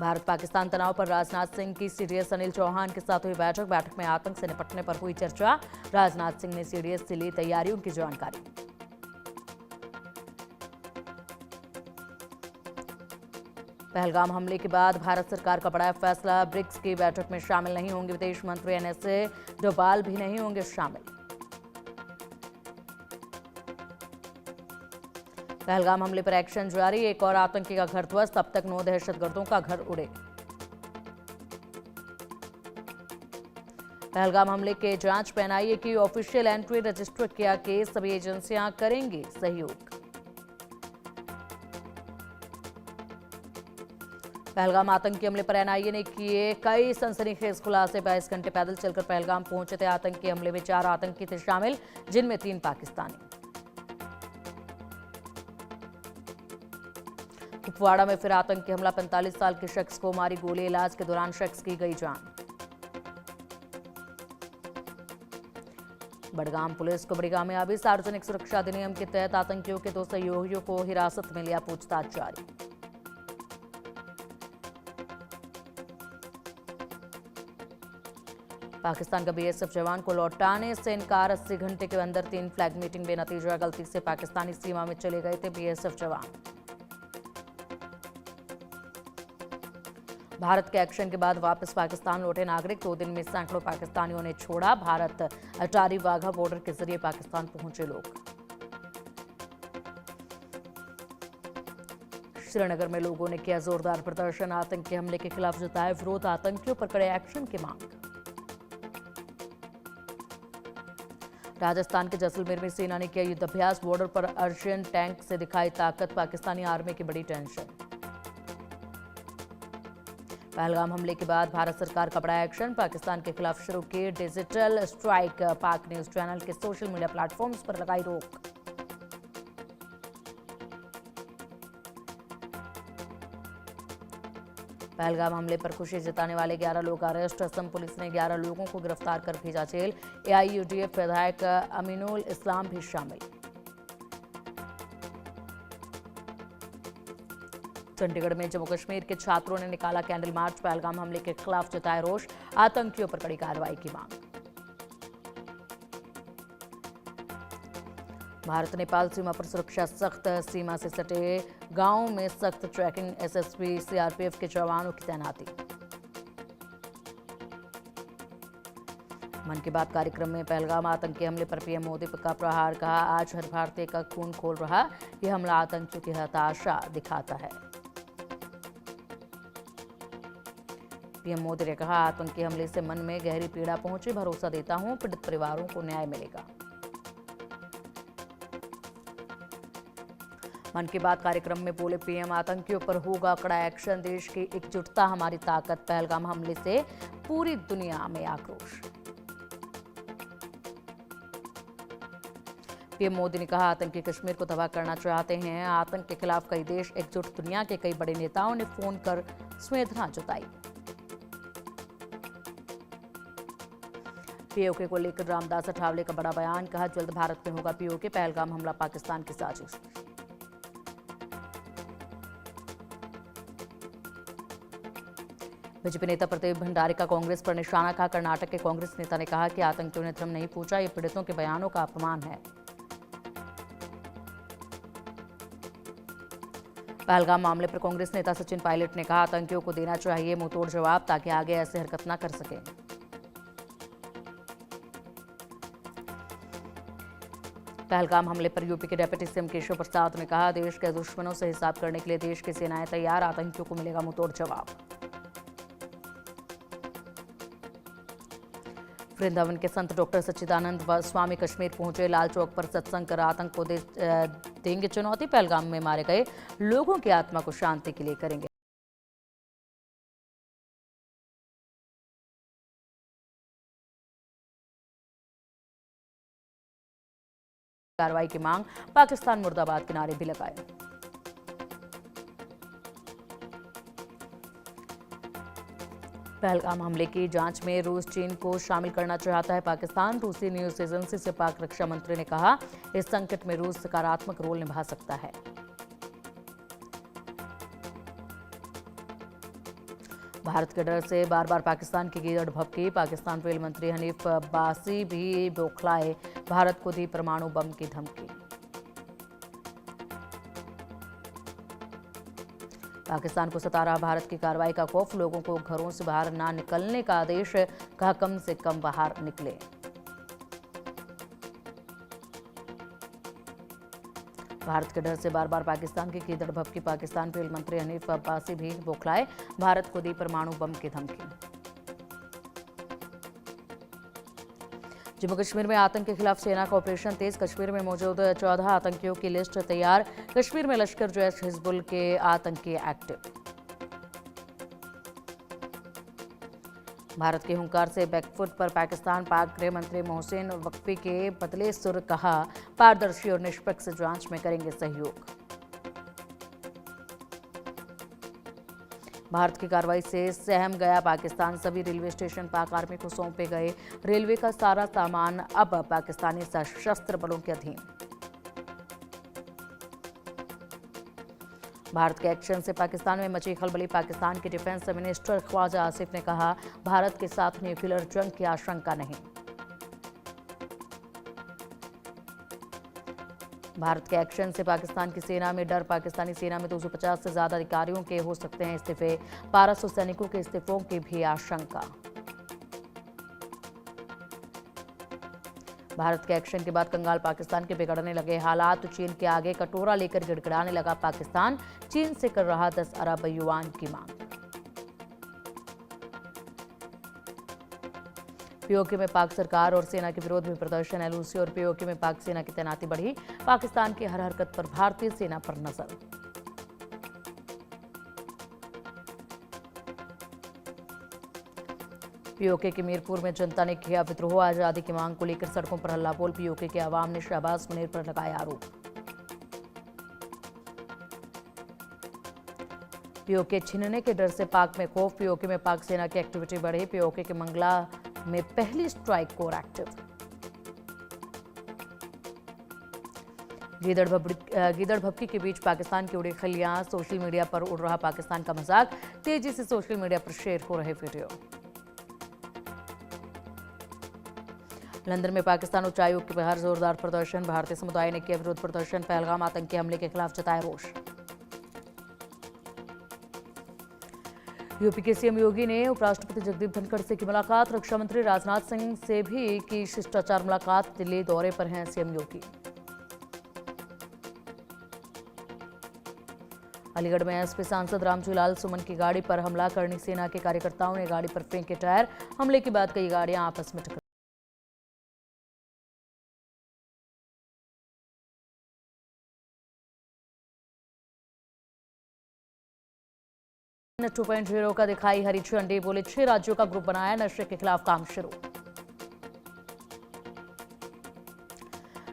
भारत पाकिस्तान तनाव पर राजनाथ सिंह की सीडीएस अनिल चौहान के साथ हुई बैठक में आतंक से निपटने पर हुई चर्चा। राजनाथ सिंह ने सीडीएस से ली तैयारियों की जानकारी। पहलगाम हमले के बाद भारत सरकार का बड़ा फैसला, ब्रिक्स की बैठक में शामिल नहीं होंगे विदेश मंत्री, एनएसए डोभाल भी नहीं होंगे शामिल। पहलगाम हमले पर एक्शन जारी, एक और आतंकी का घर ध्वस्त, अब तक 9 दहशतगर्दों का घर उड़े। पहलगाम हमले के जांच में एनआईए की ऑफिशियल एंट्री, रजिस्टर किया केस, सभी एजेंसियां करेंगी सहयोग। पहलगाम आतंकी हमले पर एनआईए ने किए कई सनसनीखेज खुलासे। 22 घंटे पैदल चलकर पहलगाम पहुंचे थे आतंकी। हमले में 4 आतंकी थे शामिल, जिनमें 3 पाकिस्तानी। कुपवाड़ा में फिर आतंकी हमला, 45 साल के शख्स को मारी गोली, इलाज के दौरान शख्स की गई जान। बड़गाम पुलिस को बड़ी कामयाबी, सार्वजनिक सुरक्षा अधिनियम के तहत आतंकियों के 2 सहयोगियों को हिरासत में लिया, पूछताछ जारी। पाकिस्तान का बीएसएफ जवान को लौटाने से इनकार, 80 घंटे के अंदर 3 फ्लैग मीटिंग बेनतीजा, गलती से पाकिस्तानी सीमा में चले गए थे बीएसएफ जवान। भारत के एक्शन के बाद वापस पाकिस्तान लौटे नागरिक, 2 दिन में सैकड़ों पाकिस्तानियों ने छोड़ा भारत। अटारी वाघा बॉर्डर के जरिए पाकिस्तान पहुंचे लोग। श्रीनगर में लोगों ने किया जोरदार प्रदर्शन, आतंकी हमले के खिलाफ जताया विरोध, आतंकियों पर कड़े एक्शन की मांग। राजस्थान के जैसलमेर में सेना ने किया युद्धाभ्यास, बॉर्डर पर अर्शियन टैंक से दिखाई ताकत, पाकिस्तानी आर्मी की बड़ी टेंशन। पहलगाम हमले के बाद भारत सरकार का बड़ा एक्शन, पाकिस्तान के खिलाफ शुरू की डिजिटल स्ट्राइक, पाक न्यूज चैनल के सोशल मीडिया प्लेटफॉर्म्स पर लगाई रोक। पहलगाम हमले पर खुशी जताने वाले 11 लोग अरेस्ट, असम पुलिस ने 11 लोगों को गिरफ्तार कर भेजा जेल। एआईयूडीएफ विधायक अमीनुल इस्लाम भी शामिल। चंडीगढ़ में जम्मू कश्मीर के छात्रों ने निकाला कैंडल मार्च, पहलगाम हमले के खिलाफ जताया रोष, आतंकियों पर कड़ी कार्रवाई की मांग। भारत नेपाल सीमा पर सुरक्षा सख्त, सीमा से सटे गांवों में सख्त ट्रैकिंग, एसएसबी सीआरपीएफ के जवानों की तैनाती। मन की बात कार्यक्रम में पहलगाम आतंकी हमले पर पीएम मोदी का प्रहार, कहा आज हर भारतीय का खून खोल रहा, यह हमला आतंकियों की हताशा दिखाता है। पीएम मोदी ने कहा आतंकी हमले से मन में गहरी पीड़ा पहुंची, भरोसा देता हूं पीड़ित परिवारों को न्याय मिलेगा। मन की बात कार्यक्रम में बोले पीएम, आतंकियों पर होगा कड़ा एक्शन, देश की एकजुटता हमारी ताकत, पहलगाम हमले से पूरी दुनिया में आक्रोश। पीएम मोदी ने कहा आतंकी कश्मीर को तबाह करना चाहते हैं, आतंक के खिलाफ कई देश एकजुट, दुनिया के कई बड़े नेताओं ने फोन कर संवेदना जताई। पीओके को लेकर रामदास अठावले का बड़ा बयान, कहा जल्द भारत में होगा पीओके, पहलगाम हमला पाकिस्तान की साजिश। बीजेपी नेता प्रदीप भंडारी का कांग्रेस पर निशाना, कहा कर्नाटक के कांग्रेस नेता ने कहा कि आतंकियों ने धर्म नहीं पूछा, ये पीड़ितों के बयानों का अपमान है। पहलगाम मामले पर कांग्रेस नेता सचिन पायलट ने कहा आतंकियों को देना चाहिए मुंहतोड़ जवाब, ताकि आगे ऐसे हरकत न कर सके। पहलगाम हमले पर यूपी के डिप्टी सीएम केशव प्रसाद ने कहा देश के दुश्मनों से हिसाब करने के लिए देश की सेनाएं तैयार, आतंकियों को मिलेगा मुंहतोड़ जवाब। वृंदावन के संत डॉक्टर सच्चिदानंद स्वामी कश्मीर पहुंचे, लाल चौक पर सत्संग कर आतंक को देंगे चुनौती, पहलगाम में मारे गए लोगों की आत्मा को शांति के लिए करेंगे कार्रवाई की मांग, पाकिस्तान मुर्दाबाद के नारे भी लगाए। पहलगाम हमले की जांच में रूस चीन को शामिल करना चाहता है पाकिस्तान, रूसी न्यूज एजेंसी से पाक रक्षा मंत्री ने कहा इस संकट में रूस सकारात्मक रोल निभा सकता है। भारत के डर से बार बार पाकिस्तान की गीदड़ भभकी, पाकिस्तान रेल मंत्री हनीफ अब्बासी भी बौखलाए, भारत को दी परमाणु बम की धमकी। पाकिस्तान को सता रहा भारत की कार्रवाई का खौफ, लोगों को घरों से बाहर ना निकलने का आदेश, कहा कम से कम बाहर निकले। भारत के डर से बार बार पाकिस्तान की गीदड़ भभकी, पाकिस्तान रेल मंत्री हनीफ अब्बासी भी बौखलाए, भारत को दी परमाणु बम की धमकी। जम्मू कश्मीर में आतंक के खिलाफ सेना का ऑपरेशन तेज, कश्मीर में मौजूद 14 आतंकियों की लिस्ट तैयार, कश्मीर में लश्कर जैश हिजबुल के आतंकी एक्टिव। भारत के हुंकार से बैकफुट पर पाकिस्तान, पाक गृह मंत्री मोहसिन वक्फी के बदले सुर, कहा पारदर्शी और निष्पक्ष जांच में करेंगे सहयोग। भारत की कार्रवाई से सहम गया पाकिस्तान, सभी रेलवे स्टेशन पाक आर्मी को सौंपे गए, रेलवे का सारा सामान अब पाकिस्तानी सशस्त्र बलों के अधीन। भारत के एक्शन से पाकिस्तान में मची खलबली, पाकिस्तान के डिफेंस मिनिस्टर ख्वाजा आसिफ ने कहा भारत के साथ न्यूक्लियर जंग की आशंका नहीं। भारत के एक्शन से पाकिस्तान की सेना में डर, पाकिस्तानी सेना में 250 से ज्यादा अधिकारियों के हो सकते हैं इस्तीफे, 1200 सैनिकों के इस्तीफों की भी आशंका। भारत के एक्शन के बाद कंगाल पाकिस्तान के बिगड़ने लगे हालात, चीन के आगे कटोरा लेकर गिड़गिड़ाने लगा पाकिस्तान, चीन से कर रहा 10 अरब युआन की मांग। पीओके में पाक सरकार और सेना के विरोध में प्रदर्शन, एलओसी और पीओके में पाक सेना की तैनाती बढ़ी, पाकिस्तान की हर हरकत पर भारतीय सेना पर नजर। पीओके के मीरपुर में जनता ने किया विद्रोह, आजादी की मांग को लेकर सड़कों पर हल्ला बोल, पीओके के अवाम ने शहबाज मुनीर पर लगाया आरोप। पीओके छीनने के डर से पाक में खौफ, पीओके में पाक सेना की एक्टिविटी बढ़ी, पीओके के मंगला में पहली स्ट्राइक कोर एक्टिव। गीदड़ भभकी के बीच पाकिस्तान की उड़ी खलियां, सोशल मीडिया पर उड़ रहा पाकिस्तान का मजाक, तेजी से सोशल मीडिया पर शेयर हो रहे वीडियो। लंदन में पाकिस्तान उच्चायोग के बाहर जोरदार प्रदर्शन, भारतीय समुदाय ने किया विरोध प्रदर्शन, पहलगाम आतंकी हमले के खिलाफ जताया रोष। यूपी के सीएम योगी ने उपराष्ट्रपति जगदीप धनखड़ से की मुलाकात, रक्षा मंत्री राजनाथ सिंह से भी की शिष्टाचार मुलाकात, दिल्ली दौरे पर हैं सीएम योगी। अलीगढ़ में एसपी सांसद रामजी लाल सुमन की गाड़ी पर हमला, करनी सेना के कार्यकर्ताओं ने गाड़ी पर फेंके टायर, हमले के बाद कई गाड़ियां आपस में टकराई। NET 2.0 का दिखाई हरी झंडी, बोले 6 राज्यों का ग्रुप बनाया, नशे के खिलाफ काम शुरू।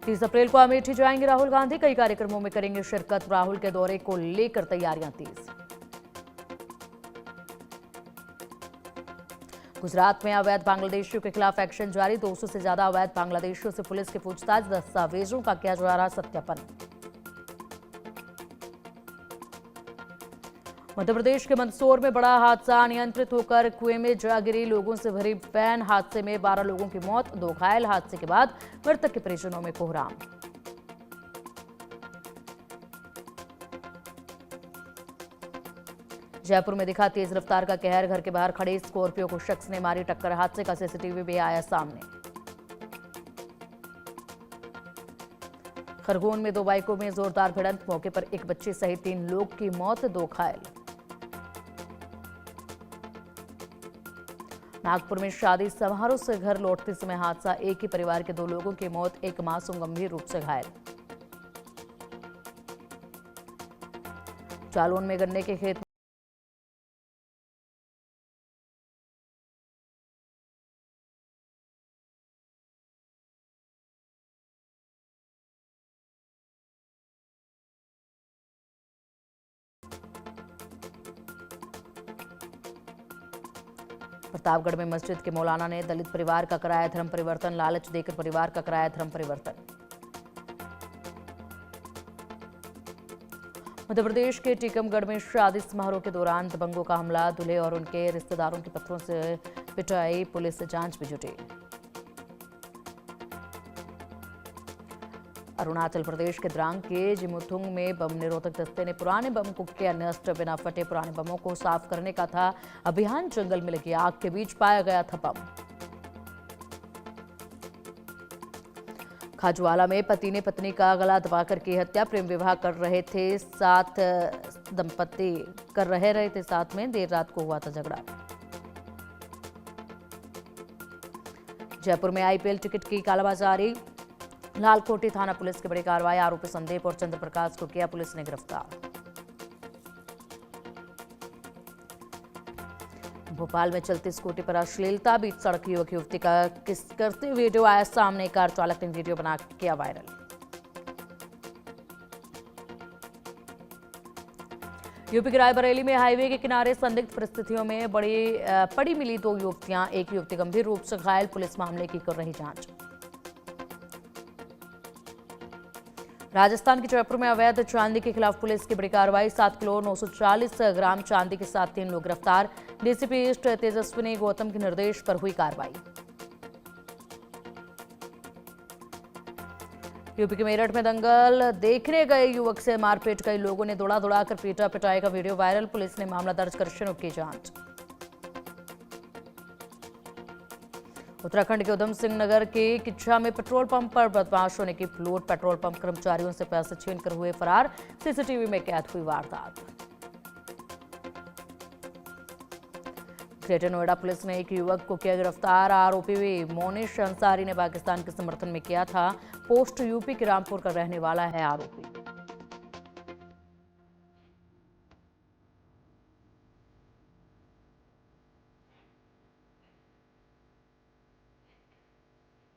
30 अप्रैल को अमेठी जाएंगे राहुल गांधी, कई कार्यक्रमों में करेंगे शिरकत, राहुल के दौरे को लेकर तैयारियां तेज। गुजरात में अवैध बांग्लादेशियों के खिलाफ एक्शन जारी, 200 से ज्यादा अवैध बांग्लादेशियों से पुलिस की पूछताछ, दस्तावेजों का किया जा रहा सत्यापन। मध्य प्रदेश के मंदसौर में बड़ा हादसा, अनियंत्रित होकर कुएं में जा गिरी लोगों से भरी वैन, हादसे में 12 लोगों की मौत, 2 घायल, हादसे के बाद मृतक के परिजनों में कोहराम। जयपुर में दिखा तेज रफ्तार का कहर, घर के बाहर खड़े स्कॉर्पियो को शख्स ने मारी टक्कर, हादसे का सीसीटीवी भी आया सामने। खरगोन में 2 बाइकों में जोरदार भिड़ंत, मौके पर एक बच्चे सहित 3 लोग की मौत, 2 घायल। नागपुर में शादी समारोह से घर लौटते समय हादसा, एक ही परिवार के 2 लोगों की मौत, एक मासूम गंभीर रूप से घायल। जालौन में गन्ने के खेत प्रतापगढ़ में मस्जिद के मौलाना ने दलित परिवार का कराया धर्म परिवर्तन, लालच देकर परिवार का कराया धर्म परिवर्तन। मध्य प्रदेश के टीकमगढ़ में शादी समारोह के दौरान दबंगों का हमला, दूल्हे और उनके रिश्तेदारों की पत्थरों से पिटाई, पुलिस जांच में जुटी। अरुणाचल प्रदेश के द्रांग के जिमुथुंग में बम निरोधक दस्ते ने पुराने बम को किया नष्ट। बिना फटे पुराने बमों को साफ करने का था अभियान। जंगल में लगी आग के बीच पाया गया था बम। खाजवाला में पति ने पत्नी का गला दबाकर की हत्या। प्रेम विवाह कर रहे थे साथ, दंपति कर रहे थे साथ में, देर रात को हुआ था झगड़ा। जयपुर में आईपीएल टिकट की कालाबाजारी, लालकोटी थाना पुलिस की बड़ी कार्रवाई। आरोपी संदीप और चंद्र प्रकाश को किया पुलिस ने गिरफ्तार। भोपाल में चलती स्कूटी पर अश्लीलता, बीच सड़क युवक युवती का किस करते वीडियो आया सामने। कार चालक ने वीडियो बना किया वायरल। यूपी के रायबरेली में हाईवे के किनारे संदिग्ध परिस्थितियों में पड़ी मिली 2 युवतियां, एक युवती गंभीर रूप से घायल। पुलिस मामले की कर रही जांच। राजस्थान के जयपुर में अवैध चांदी के खिलाफ पुलिस की बड़ी कार्रवाई। 7 किलो 940 ग्राम चांदी के साथ 3 लोग गिरफ्तार। डीसीपी ईस्ट तेजस्विनी गौतम के निर्देश पर हुई कार्रवाई। यूपी के मेरठ में दंगल देखने गए युवक से मारपीट, कई लोगों ने दौड़ा दौड़ा कर पीटा, पिटाई का वीडियो वायरल। पुलिस ने मामला दर्ज कर शुरू की जांच। उत्तराखंड के उधम सिंह नगर के किच्छा में पेट्रोल पंप पर बदमाशों ने की लूट। पेट्रोल पंप कर्मचारियों से पैसे छीनकर हुए फरार। सीसीटीवी में कैद हुई वारदात। ग्रेटर नोएडा पुलिस ने एक युवक को किया गिरफ्तार। आरोपी मोनिश अंसारी ने पाकिस्तान के समर्थन में किया था पोस्ट। यूपी के रामपुर का रहने वाला है आरोपी।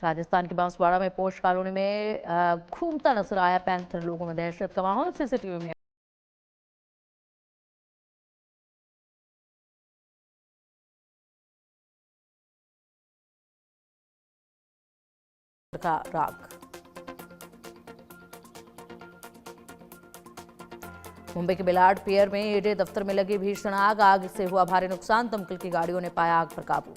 राजस्थान के बांसवाड़ा में पोस्ट कॉलोनी में घूमता नजर आया पैंथर। लोगों में दहशत का माहौल। सीसीटीवी में का राग। मुंबई के बेलाड पियर में ईडी दफ्तर में लगी भीषण आग। आग से हुआ भारी नुकसान। दमकल की गाड़ियों ने पाया आग पर काबू।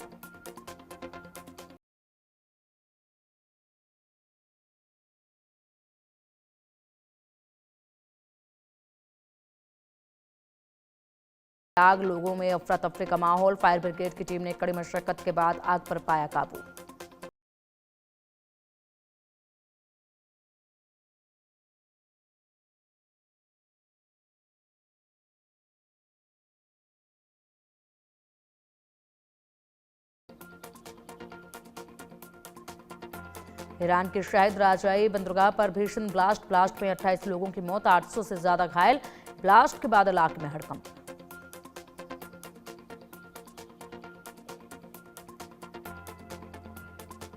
आग, लोगों में अफरा तफरी का माहौल। फायर ब्रिगेड की टीम ने कड़ी मशक्कत के बाद आग पर पाया काबू। ईरान के शाहिद राजाई बंदरगाह पर भीषण ब्लास्ट में 28 लोगों की मौत, 800 से ज्यादा घायल। ब्लास्ट के बाद इलाके में हड़कंप।